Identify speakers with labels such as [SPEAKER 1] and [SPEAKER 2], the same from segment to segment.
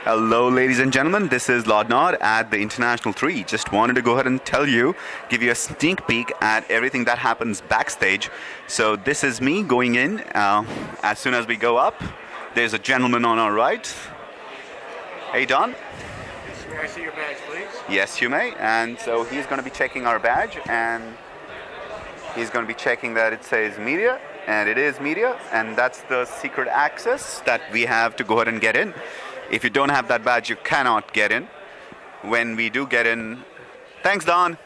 [SPEAKER 1] Hello, ladies and gentlemen. This is Lord Nod at the International 3. Just wanted to go ahead and give you a sneak peek at everything that happens backstage. So this is me going in. As soon as we go up, there's a gentleman on our right. Hey, Don.
[SPEAKER 2] May I see your badge, please?
[SPEAKER 1] Yes, you may. And so he's going to be checking our badge, and he's going to be checking that it says media, and it is media, and that's the secret access that we have to go ahead and get in. If you don't have that badge, you cannot get in. When we do get in, thanks, Don.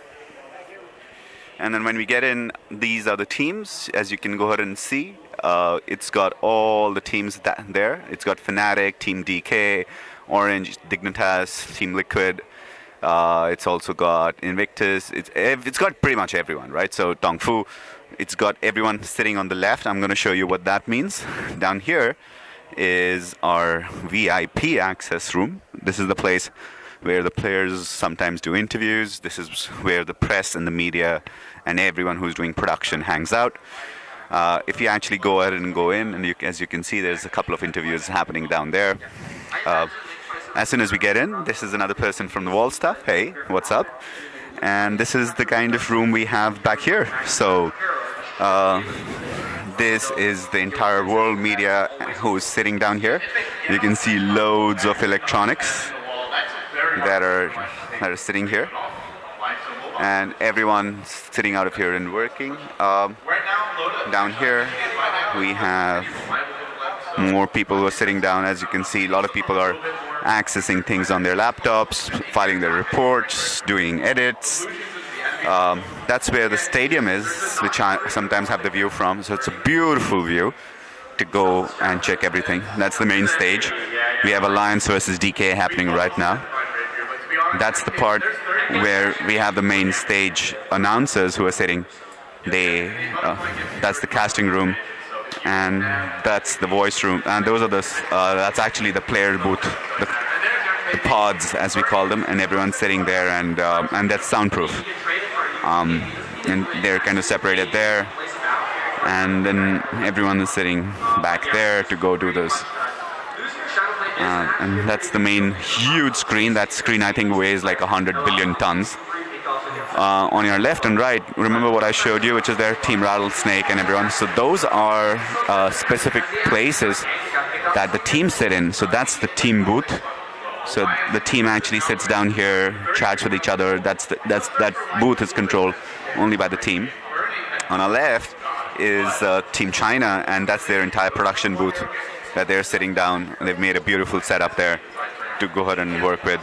[SPEAKER 1] And then when we get in, these are the teams, as you can go ahead and see. It's got all the teams there. It's got Fnatic, Team DK, Orange, Dignitas, Team Liquid. It's also got Invictus. It's got pretty much everyone, right? So Dongfu, it's got everyone sitting on the left. I'm going to show you what that means. Down here is our VIP access room. This is the place where the players sometimes do interviews. This is where the press and the media and everyone who's doing production hangs out. If you actually go ahead and go in, and as you can see, there's a couple of interviews happening down there. As soon as we get in, this is another person from the wall staff. Hey, what's up? And this is the kind of room we have back here. So this is the entire world media who's sitting down here. You can see loads of electronics that are sitting here, and everyone's sitting out of here and working. Down here we have more people who are sitting down. As you can see, a lot of people are accessing things on their laptops, filing their reports, doing edits. That's where the stadium is, which I sometimes have the view from. So it's a beautiful view to go and check everything. That's the main stage. We have Alliance versus DK happening right now. That's the part where we have the main stage announcers who are sitting. That's the casting room, and that's the voice room. And those are that's actually the player booth, the pods as we call them, and everyone's sitting there, and that's soundproof. And they're kind of separated there, and then everyone is sitting back there to go do this. And that's the main huge screen. That screen, I think, weighs like 100 billion tons. On your left and right, remember what I showed you, which is their Team Rattlesnake and everyone. So those are specific places that the teams sit in. So that's the team booth. So the team actually sits down here, chats with each other. That booth is controlled only by the team. On our left is Team China, and that's their entire production booth that they're sitting down. They've made a beautiful setup there to go ahead and work with.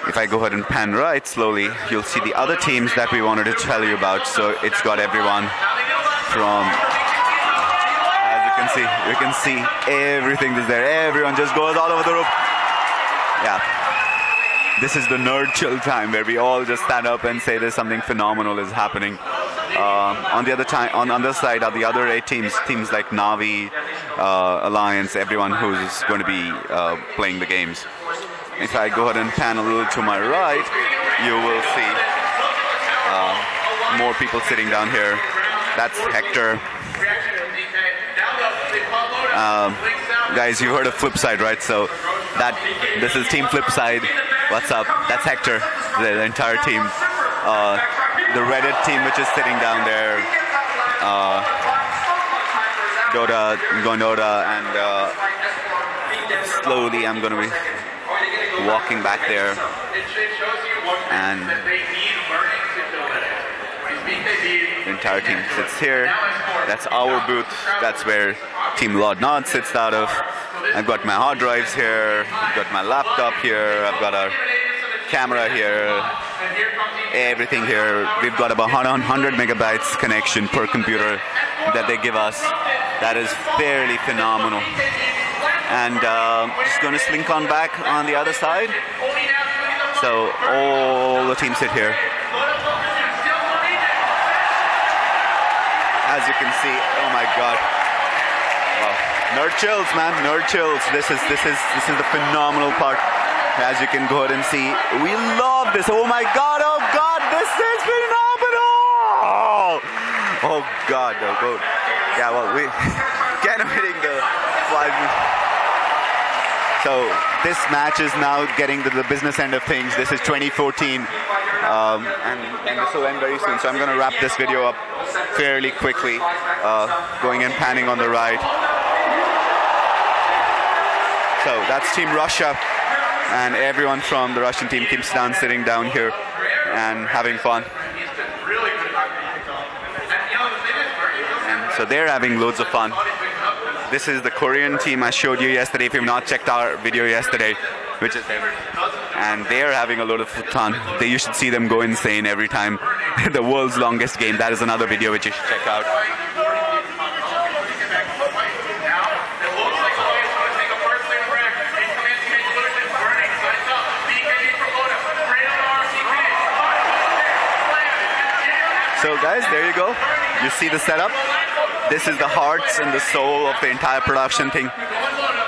[SPEAKER 1] If I go ahead and pan right slowly, you'll see the other teams that we wanted to tell you about. So it's got everyone from, as you can see everything is there. Everyone just goes all over the roof. Yeah, this is the nerd chill time where we all just stand up and say there's something phenomenal is happening. On the other side are the other 8 teams like Navi, Alliance, everyone who's going to be playing the games. If I go ahead and pan a little to my right, you will see more people sitting down here. That's Hector. Guys, you heard of Flipside, right? So this is Team Flipside. What's up? That's Hector, the entire team. The Reddit team, which is sitting down there. Dota, Gondota, and slowly I'm going to be walking back there, and the entire team sits here. That's our booth. That's where Team Lord Nod sits out of. I've got my hard drives here. I've got my laptop here. I've got a camera here. Everything here. We've got about 100 megabytes connection per computer that they give us. That is fairly phenomenal. And just going to slink on back on the other side. So all the teams sit here. As you can see, oh my God. Wow. Nerd chills, man, nerd chills. This is the phenomenal part. As you can go ahead and see, we love this. Oh my God, this is phenomenal. Oh God, oh God. Yeah, well, we kind of hitting the 5. So this match is now getting to the business end of things. This is 2014, and this will end very soon. So I'm going to wrap this video up fairly quickly, going and panning on the right. So that's Team Russia, and everyone from the Russian team keeps down, sitting down here and having fun. And so they're having loads of fun. This is the Korean team I showed you yesterday, if you've not checked our video yesterday, which is them. And they're having a lot of fun. You should see them go insane every time. The world's longest game. That is another video which you should check out. So guys, there you go. You see the setup. This is the hearts and the soul of the entire production thing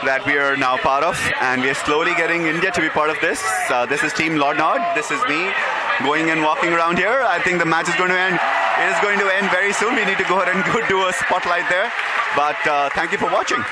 [SPEAKER 1] that we are now part of, and we are slowly getting India to be part of this. This is Team Lord Nod. This is me going and walking around here. I think the match is going to end. It is going to end very soon. We need to go ahead and go do a spotlight there. But thank you for watching.